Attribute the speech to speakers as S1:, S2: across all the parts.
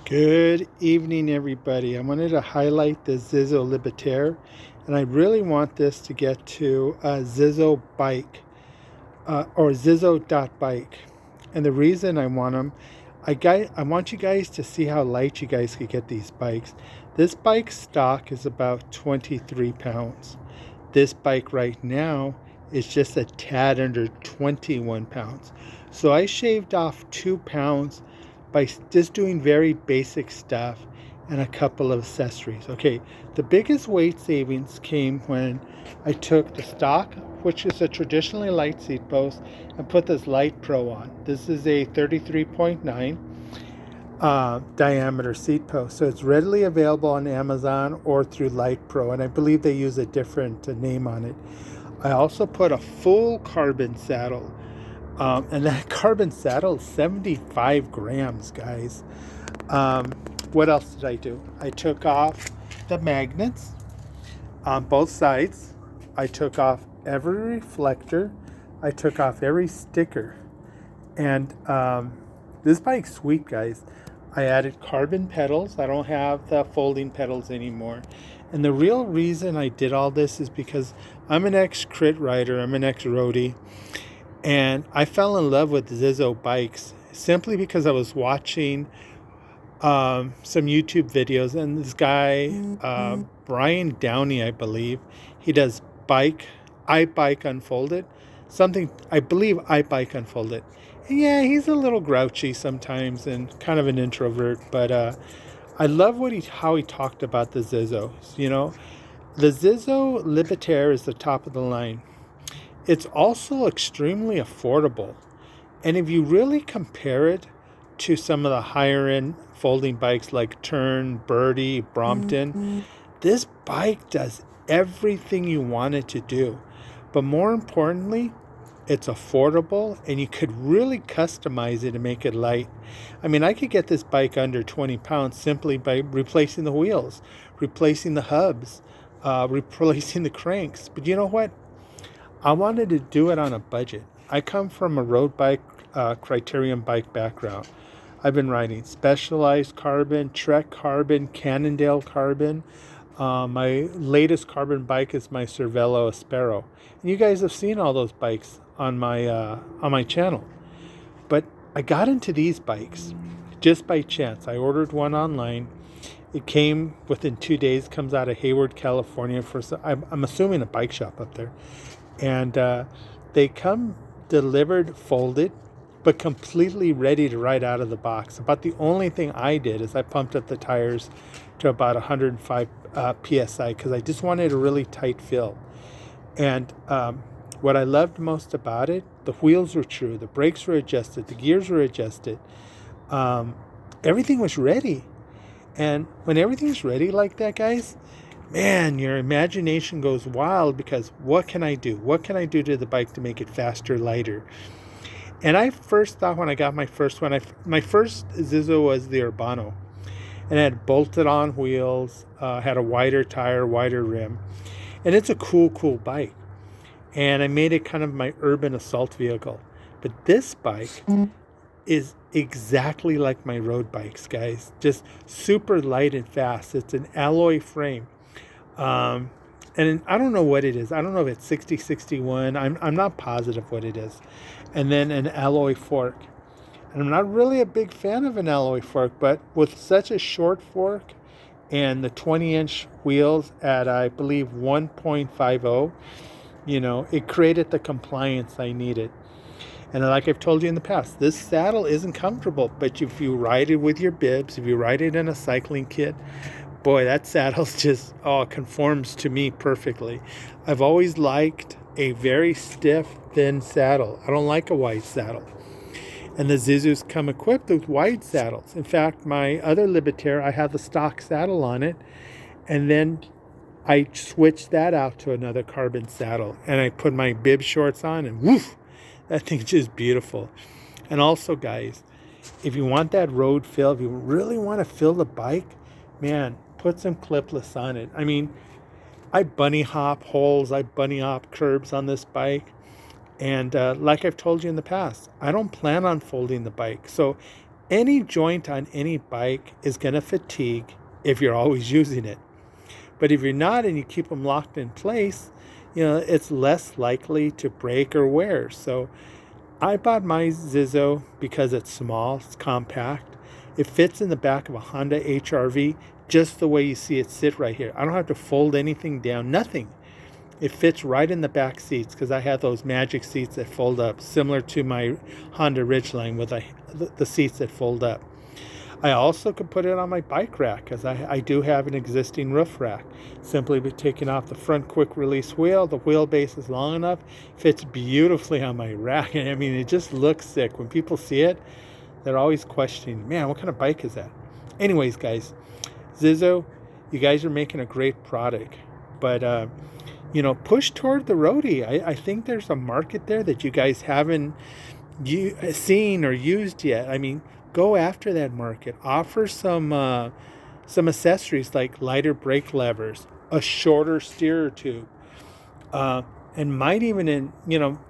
S1: Good evening, everybody. I wanted to highlight the Zizzo Libertaire, and I really want this to get to Zizzo.bike or Zizzo.bike. And the reason I want them, I want you guys to see how light you guys could get these bikes. This bike stock is about 23 pounds. This bike right now is just a tad under 21 pounds. So I shaved off 2 pounds by just doing very basic stuff and a couple of accessories. Okay, the biggest weight savings came when I took the stock, which is a traditionally light seat post, and put this Light Pro on. This is a 33.9 diameter seat post, so it's readily available on Amazon or through Light Pro, and I believe they use a different name on it. I also put a full carbon saddle, and that carbon saddle is 75 grams, guys. What else did I do? I took off the magnets on both sides. I took off every reflector. I took off every sticker. And this bike's sweet, guys. I added carbon pedals. I don't have the folding pedals anymore. And the real reason I did all this is because I'm an ex-crit rider. I'm an ex-roadie. And I fell in love with Zizzo bikes simply because I was watching some YouTube videos, and this guy, Brian Downey, I believe, he does iBike Unfolded, something, I believe iBike Unfolded. And yeah, he's a little grouchy sometimes and kind of an introvert, but I love how he talked about the Zizzos. The Zizzo Libertaire is the top of the line. It's also extremely affordable. And if you really compare it to some of the higher end folding bikes like Tern, Birdie, Brompton, this bike does everything you want it to do. But more importantly, it's affordable, and you could really customize it and make it light. I mean, I could get this bike under 20 pounds simply by replacing the wheels, replacing the hubs, replacing the cranks. But you know what? I wanted to do it on a budget. I come from a road bike, criterium bike background. I've been riding Specialized carbon, Trek carbon, Cannondale carbon. My latest carbon bike is my Cervelo Aspero. And you guys have seen all those bikes on my channel. But I got into these bikes just by chance. I ordered one online. It came within 2 days, comes out of Hayward, California. I'm assuming a bike shop up there. And they come delivered, folded, but completely ready to ride out of the box. About the only thing I did is I pumped up the tires to about 105 psi because I just wanted a really tight fill. And what I loved most about it, the wheels were true, the brakes were adjusted, the gears were adjusted. Everything was ready. And when everything's ready like that, guys, man, your imagination goes wild because what can I do? What can I do to the bike to make it faster, lighter? And I first thought when I got my first one, my first Zizzo was the Urbano. And it had bolted on wheels, had a wider tire, wider rim. And it's a cool bike. And I made it kind of my urban assault vehicle. But this bike is exactly like my road bikes, guys. Just super light and fast. It's an alloy frame. And I don't know what it is. I don't know if it's 6061. I'm not positive what it is. And then an alloy fork. And I'm not really a big fan of an alloy fork, but with such a short fork and the 20-inch wheels at, I believe, 1.50, it created the compliance I needed. And like I've told you in the past, this saddle isn't comfortable, but if you ride it with your bibs, if you ride it in a cycling kit, boy, that saddle's just, conforms to me perfectly. I've always liked a very stiff, thin saddle. I don't like a wide saddle. And the Zizzo's come equipped with wide saddles. In fact, my other Libertaire, I have the stock saddle on it. And then I switched that out to another carbon saddle. And I put my bib shorts on, and woof, that thing's just beautiful. And also, guys, if you want that road feel, if you really want to feel the bike, man, put some clipless on it. I mean, I bunny hop holes, I bunny hop curbs on this bike. And like I've told you in the past, I don't plan on folding the bike. So Any joint on any bike is going to fatigue if you're always using it. But if you're not and you keep them locked in place, it's less likely to break or wear. So I bought my Zizzo because it's small, it's compact. It fits in the back of a Honda HR-V just the way you see it sit right here. I don't have to fold anything down, nothing. It fits right in the back seats because I have those magic seats that fold up, similar to my Honda Ridgeline with the seats that fold up. I also could put it on my bike rack because I do have an existing roof rack. Simply by taking off the front quick release wheel, the wheelbase is long enough, fits beautifully on my rack. I mean, it just looks sick. When people see it, they're always questioning, man, what kind of bike is that? Anyways, guys, Zizzo, you guys are making a great product. But, push toward the roadie. I think there's a market there that you guys haven't seen or used yet. I mean, go after that market. Offer some accessories like lighter brake levers, a shorter steerer tube, and might even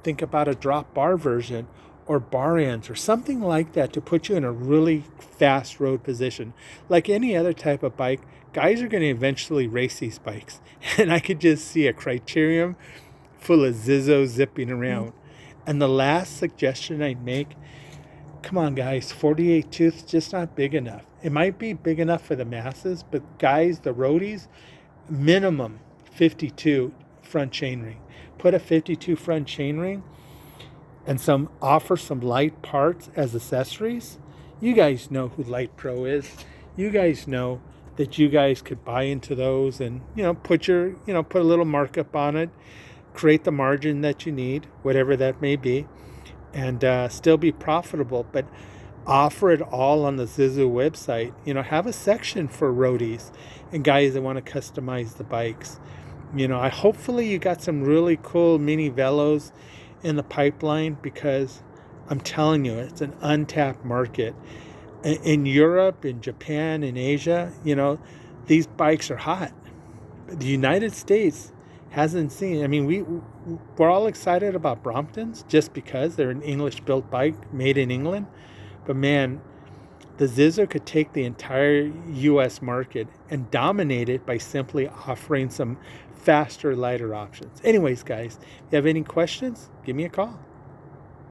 S1: think about a drop bar version or bar ends or something like that to put you in a really fast road position. Like any other type of bike, guys are going to eventually race these bikes, and I could just see a criterium full of Zizzo zipping around. And the last suggestion I'd make, come on guys, 48 tooth just not big enough. It might be big enough for the masses, but guys, the roadies, minimum 52 front chainring. Put a 52 front chainring and offer some light parts as accessories. You guys know who Light Pro is. You guys know that you guys could buy into those and put a little markup on it, create the margin that you need, whatever that may be, and still be profitable, but offer it all on the Zizzo website. Have a section for roadies and guys that want to customize the bikes. Hopefully you got some really cool mini velos in the pipeline, because I'm telling you, it's an untapped market. In Europe, in Japan, in Asia, these bikes are hot. The United States hasn't seen. I mean, we're all excited about Bromptons just because they're an English-built bike made in England. But man, the Zizzo could take the entire U.S. market and dominate it by simply offering some faster, lighter options. Anyways, guys, if you have any questions, give me a call.